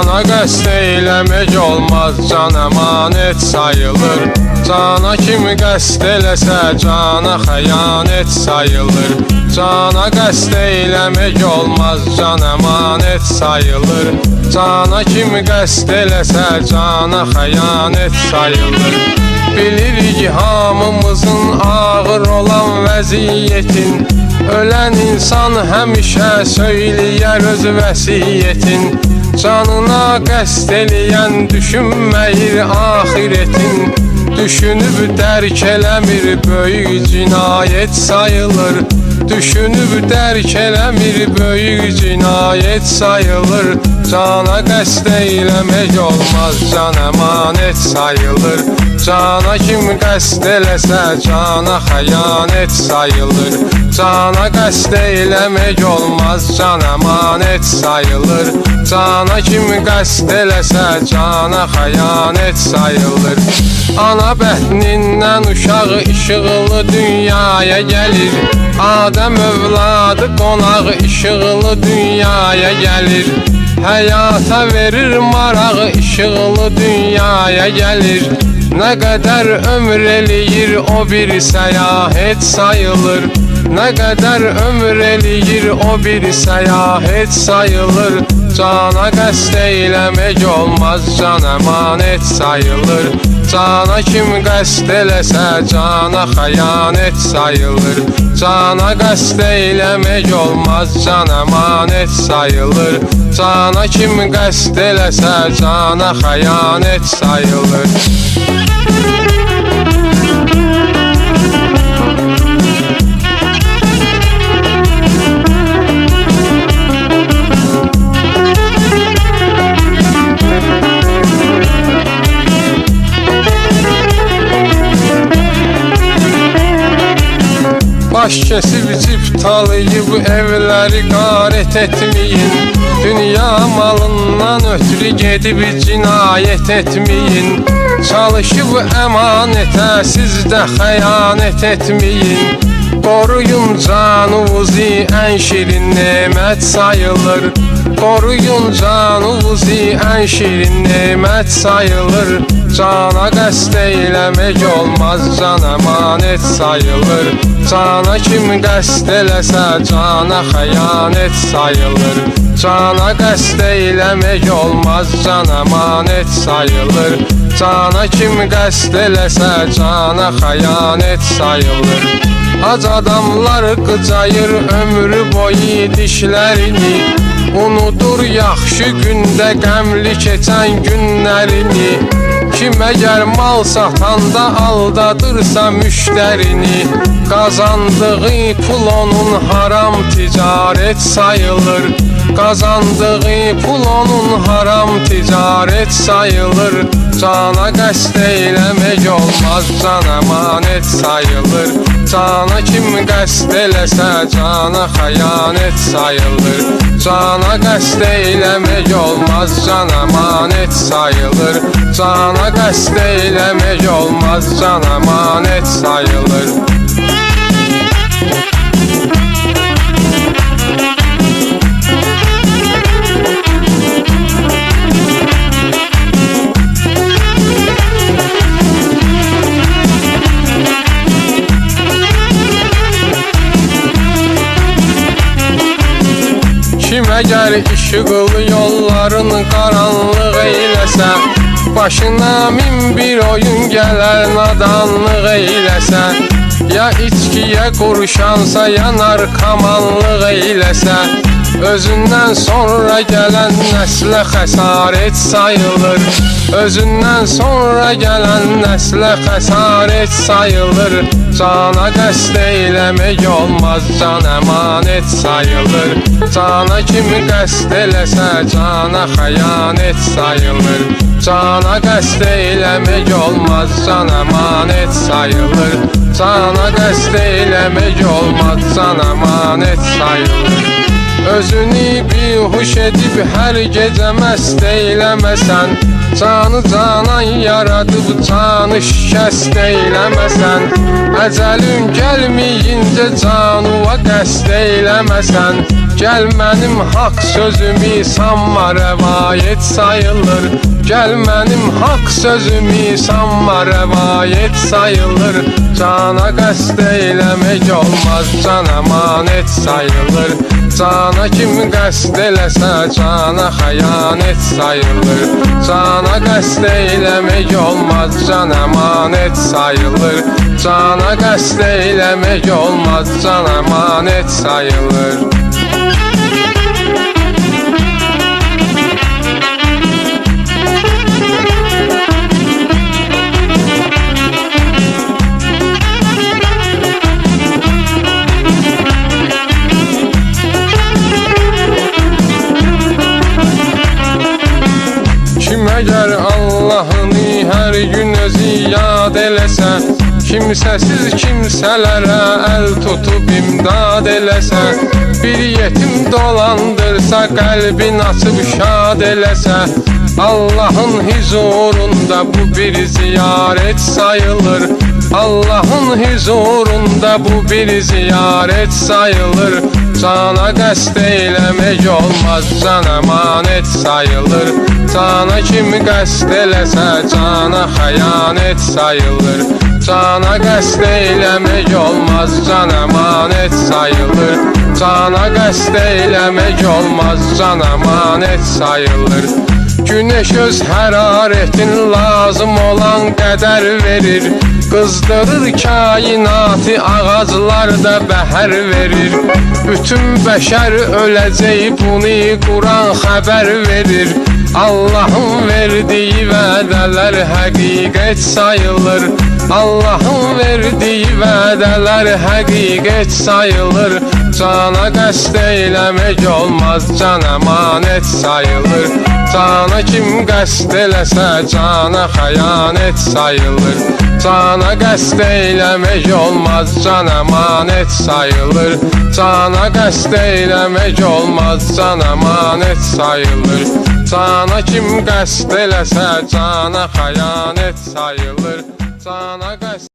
Cana qəsd eyləmək olmaz, can əmanət sayılır. Cana kimi qəsd eləsə, cana xəyanət sayılır. Cana qəsd eyləmək olmaz, can əmanət sayılır. Cana kimi qəsd eləsə, cana xəyanət sayılır. Bilirik hamımızın ağır olan vəziyyətin, ölən insan həmişə söyləyər öz vəsiyyətin. Canına qəsd eləyən düşünməyir axiretin, düşünüb dərk eləmir böyük cinayət sayılır. Düşünüb dərk eləmir böyük cinayət sayılır. Cana qəsd eyləmək olmaz, can əmanət sayılır. Cana kim qəsd eləsə, cana xəyanət sayılır. Cana qəsd eyləmək olmaz, can əmanət sayılır. Cana kim qəsd eləsə, cana xəyanət sayılır. Ana bətnindən uşaq işıqlı dünyaya gəlir. Adəm övladı qonaq işıqlı dünyaya gəlir. Həyata verir maraq işıqlı dünyaya gəlir. Nə qədər ömür eləyir o bir səyahət sayılır. Nə qədər ömür eləyir o bir səyahət sayılır. Cana qəsd eyləmək olmaz, can əmanət sayılır. Cana kim qəsd eləsə, cana xəyanət sayılır. Cana qəsd eyləmək olmaz, can əmanət sayılır. Cana kim qəsd eləsə, cana xəyanət sayılır. Baş kesib cip talayıb evləri qarət etməyin. Dünya malından ötürü gedib cinayət etməyin. Çalışıb əmanətə siz də xəyanət etməyin. Qoruyun canınızı, ən şirin nemət sayılır. Qoruyun canınızı, ən şirin nemət sayılır. Cana qəsd eyləmək olmaz, can əmanət sayılır. Cana kim qəsd eləsə, cana xəyanət sayılır. Cana qəsd eyləmək olmaz, can əmanət sayılır. Cana kim qəsd eləsə, cana xəyanət sayılır. Ac adamlar qıcayır ömrü boyu dişlərini. Unudur yaxşı gündə qəmli keçən günlərini. Kim əgər mal satanda aldadırsa müştərini, qazandığı pul onun haram ticarət sayılır. Qazandığı pul onun haram ticarət sayılır. Cana qəsd eyləmək olmaz, can əmanət sayılır. Cana kim qəsd eləsə, cana xəyanət sayılır. Cana qəsd eyləmək olmaz, can əmanət sayılır. Cana qəsd eyləmək olmaz, can əmanət sayılır. Kim əgər işıqlı yolların qaranlıq eyləsə, başına min bir oyun gələr nadanlıq eyləsə, ya içkiyə qurşansa, ya narkomanlıq eyləsə, özündən sonra gələn nəslə xəsarət sayılır. Özündən sonra gələn nəslə xəsarət sayılır. Cana qəsd eyləmək olmaz, can əmanət sayılır. Cana kim qəsd eləsə, cana xəyanət sayılır. Cana qəsd eyləmək olmaz, can əmanət sayılır. Cana qəsd eyləmək olmaz, can əmanət sayılır. Özünü bihuş edib hər gecə məst eyləməsən, canı canan yaradıb canı şikəst eyləməsən, əcəlin gəlməyincə canuva qəsd eyləməsən, Gel mənim haqq sözümü sanma rəvayət sayılır. Gel mənim haqq sözümü sanma rəvayət sayılır. Cana qəsd eyləmək olmaz, can əmanət sayılır. Cana kim qəsd eləsə cana xəyanət sayılır. Cana qəsd eyləmək olmaz, can əmanət sayılır. Cana qəsd eyləmək olmaz, can əmanət sayılır. Əgər Allah'ını hər gün özü yad eləsə, kimsəsiz kimsələrə əl tutub imdad eləsə, bir yetim dolandırsa, qəlbin açıb şad eləsə, Allah'ın huzurunda bu bir ziyarət sayılır. Allah'ın huzurunda bu bir ziyarət sayılır. Cana qəsd eyləmək olmaz, can əmanət sayılır. Cana kim qəsd eləsə cana xəyanət sayılır. Cana qəsd eyləmək olmaz, can əmanət sayılır. Cana qəsd eyləmək olmaz, can əmanət sayılır. Güneş öz hərarətin lazım olan qədər verir. Qızdırır kainatı, ağaclarda bəhər verir. Bütün bəşər öləcək, bunu Quran xəbər verir. Allah'ın verdiği vədələr həqiqət sayılır. Allah'ın verdiği vədələr həqiqət sayılır. Cana qəsd eyləmək olmaz, can əmanət sayılır. Cana kim qəsd eləsə cana xəyanət sayılır. Cana qəsd eyləmək olmaz, can əmanət sayılır. Cana qəsd eyləmək olmaz, can əmanət sayılır. Cana kim qəsd eləsə cana xəyanət sayılır. Cana qəsd